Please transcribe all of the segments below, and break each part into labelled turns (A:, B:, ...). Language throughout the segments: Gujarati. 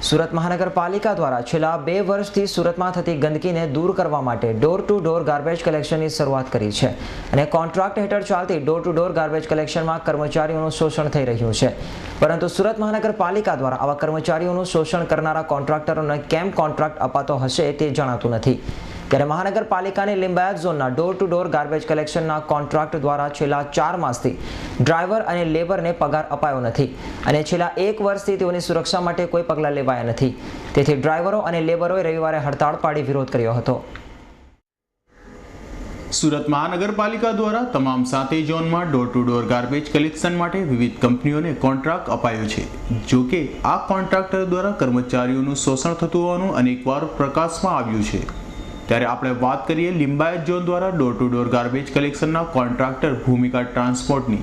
A: સુરત મહાનગરપાલિકા દ્વારા છેલ્લા 2 વર્ષથી સુરતમાં થતી ગંદકીને દૂર કરવા માટે ડોર ટુ ડોર ગાર્બેજ કલેક્શનની શરૂઆત કરી છે અને કોન્ટ્રાક્ટ હેઠળ ચાલતી ડોર ટુ ડોર ગાર્બેજ કલેક્શનમાં કર્મચારીઓનું શોષણ થઈ રહ્યું છે, પરંતુ સુરત મહાનગરપાલિકા દ્વારા આવા કર્મચારીઓનું શોષણ કરનારા કોન્ટ્રાક્ટરોને કેમ કોન્ટ્રાક્ટ અપાતો હશે તે જણાતું નથી। ત્યારે મહાનગરપાલિકાની લિંબાયત ઝોનના ડોર ટુ ડોર ગાર્બેજ કલેક્શનના કોન્ટ્રાક્ટ દ્વારા છેલ્લા 4 માસથી ડ્રાઈવર અને લેબરને પગાર અપાયો નથી અને છેલ્લા 1 વર્ષથી તેઓની સુરક્ષા માટે કોઈ પગલાં લેવાયા નથી। તેથી ડ્રાઈવરો અને લેબરોએ રવિવારે હડતાળ પાડી વિરોધ કર્યો હતો।
B: સુરત મહાનગરપાલિકા દ્વારા તમામ 7 ઝોનમાં door to door garbage collection માટે વિવિધ કંપનીઓને કોન્ટ્રાક્ટ અપાયો છે। જો કે આ કોન્ટ્રાક્ટર દ્વારા કર્મચારીઓનું શોષણ થતું હોવાનું અનેકવાર પ્રકાશમાં આવ્યું છે। ત્યારે આપણે વાત કરીએ લિંબાયત ઝોન દ્વારા ડોર ટુ ડોર ગાર્બેજ કલેક્શનના કોન્ટ્રાક્ટર ભૂમિકા ટ્રાન્સપોર્ટની।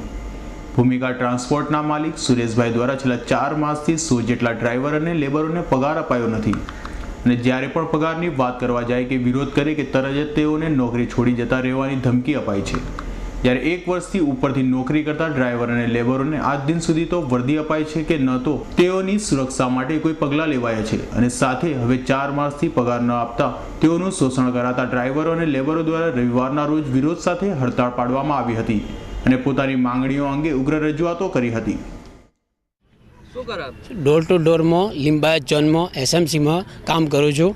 B: ભૂમિકા ટ્રાન્સપોર્ટના માલિક સુરેશભાઈ દ્વારા છેલ્લા 4 માસથી 100 જેટલા ડ્રાઈવર અને લેબરોને પગાર અપાયો નથી અને જ્યારે પણ પગારની વાત કરવા જાય કે વિરોધ કરે કે તરત જ તેઓને નોકરી છોડી જતા રહેવાની ધમકી અપાઈ છે। જ્યારે 1 વર્ષથી ઉપરથી નોકરી કરતા ડ્રાઈવર અને લેબરોને આજ દિન સુધી તો વર્દી અપાય છે કે ન તો તેઓની સુરક્ષા માટે કોઈ પગલાં લેવાયા છે અને સાથે હવે 4 માસથી પગાર ન આપતા તેઓનું શોષણ કરાતા ડ્રાઈવરો અને લેબરો દ્વારા રવિવારના રોજ વિરોધ સાથે હડતાળ પાડવામાં આવી હતી અને પોતાની માંગણીઓ અંગે ઉગ્ર રજૂઆતો કરી હતી।
C: डोर टू डोर में लिंबायत जोन में एसएमसी में काम करूँ छूँ।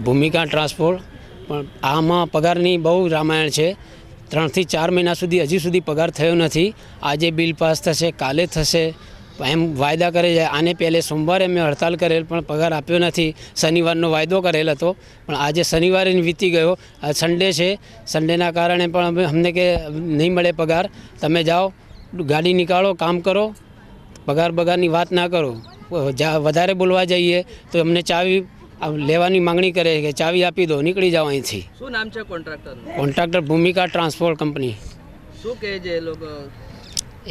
C: भूमिका ट्रांसपोर्ट पण आमां पगारनी बहु रामायण है। 3 થી 4 महीना सुधी हजी सुधी पगार थयो नहीं। आज बिल पास थशे, काले थशे एम वायदा करे जाए। आने पहले सोमवारे मैं हड़ताल करेल पण पगार आप्यो नहीं। शनिवारनो वायदो करेल हतो पण आज शनिवारे वीती गयो। संडे है, संडेना कारणे पण हमने के नहीं मळे पगार। तमे जाओ, गाड़ी निकालो, काम करो, पगार बगारनी बात ना करो। वधारे बोलवा जाइए तो अमने चावी लेवानी मांगणी करे कि चावी आपी दो, निकली जाओ अहींथी।
D: શું નામ છે કોન્ટ્રાક્ટરનું?
C: કોન્ટ્રાક્ટર ભૂમિકા ટ્રાન્સપોર્ટ કંપની।
D: શું કહે છે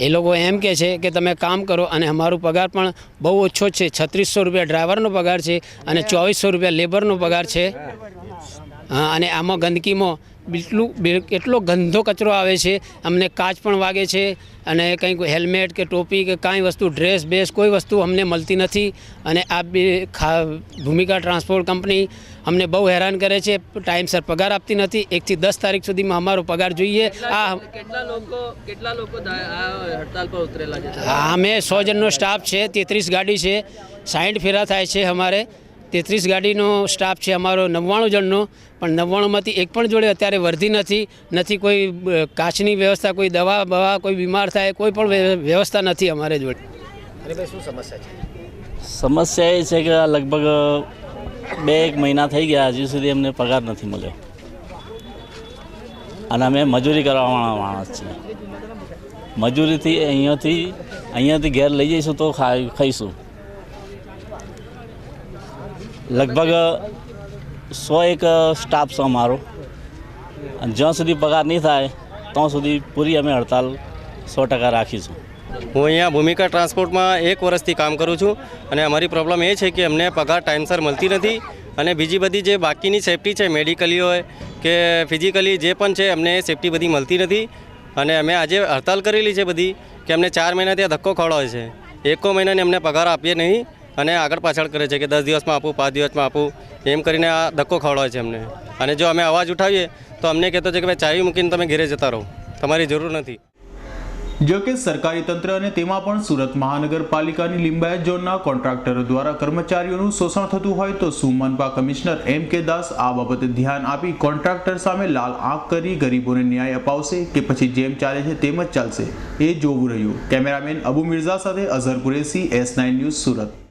C: એ લોકો એમ કહે છે કે તમે કામ કરો અને અમારો પગાર પણ બહુ ઓછો છે। 3600 રૂપિયા ડ્રાઈવરનો પગાર છે અને 2400 રૂપિયા લેબરનો પગાર છે। હા, અને આમાં ગંદકીમાં કેટલો ગંદો કચરો આવે છે। અમને કાચ પણ વાગે છે અને કંઈક હેલ્મેટ કે ટોપી કે કાંઈ વસ્તુ, ડ્રેસ બેસ કોઈ વસ્તુ અમને મળતી નથી અને આ ભૂમિકા ટ્રાન્સપોર્ટ કંપની અમને બહુ હેરાન કરે છે। ટાઈમસર પગાર આપતી નથી। 1 થી 10 તારીખ સુધીમાં અમારો પગાર જોઈએ।
D: કેટલા લોકો આ હડતાલ પર ઉતરેલા છે?
C: અમે 100 જણનો સ્ટાફ છે। 33 ગાડી છે। 60 ફેરા થાય છે અમારે। 33 ગાડીનો સ્ટાફ છે અમારો 99 જણનો, પણ 99માંથી એક પણ જોડે અત્યારે વર્ધી નથી કોઈ કાચની વ્યવસ્થા, કોઈ દવા બવા, કોઈ બીમાર થાય કોઈ પણ વ્યવસ્થા નથી અમારે જોડે।
D: અરે ભાઈ, શું સમસ્યા છે?
E: સમસ્યા એ છે કે લગભગ 2-1 મહિના થઈ ગયા, હજી સુધી અમને પગાર નથી મળ્યો અને અમે મજૂરી કરવાવાળા માણસ છીએ। મજૂરીથી અહીંયાથી ઘેર લઈ જઈશું તો ખાઈશું। લગભગ 101 સ્ટાફ છે અમારો અને જ્યાં સુધી પગાર નહીં થાય ત્યાં સુધી પૂરી અમે હડતાલ 100% રાખીશું।
F: હું અહીંયા ભૂમિકા ટ્રાન્સપોર્ટમાં 1 વર્ષથી કામ કરું છું અને અમારી પ્રોબ્લેમ એ છે કે અમને પગાર ટાઈમસર મળતી નથી અને બીજી બધી જે બાકીની સેફટી છે, મેડિકલી હોય કે ફિઝિકલી જે પણ છે, અમને સેફટી બધી મળતી નથી અને અમે આજે હડતાલ કરેલી છે બધી કે અમને 4 મહિનાથી ધક્કો ખવડાવે છે। 1 મહિનાની અમને પગાર આપીએ નહીં અને આગળ પાછળ કરે છે કે 10 દિવસમાં આપું, 5 દિવસમાં આપું, એમ કરીને આ ધક્કો ખવડાવે છે અમને। અને જો અમે અવાજ ઉઠાવીએ તો અમને કહેતો છે કે ભાઈ ચાવી મૂકીને તમે ઘરે જતા રહો, તમારી જરૂર નથી।
B: જો કે સરકારી તંત્ર અને તેમાં પણ સુરત મહાનગરપાલિકાની લિંબાયત ઝોનના કોન્ટ્રાક્ટરો દ્વારા કર્મચારીઓનું શોષણ થતું હોય તો શું મનપા કમિશનર MK દાસ આ બાબતે ધ્યાન આપી કોન્ટ્રાક્ટર સામે લાલ આંખ કરી ગરીબોને ન્યાય અપાવશે કે પછી જેમ ચાલે છે તેમ જ ચાલશે, એ જોવું રહ્યું। કેમેરામેન અબુ મિર્ઝા સાથે અઝહર કુરેશી, S9 ન્યૂઝ, સુરત।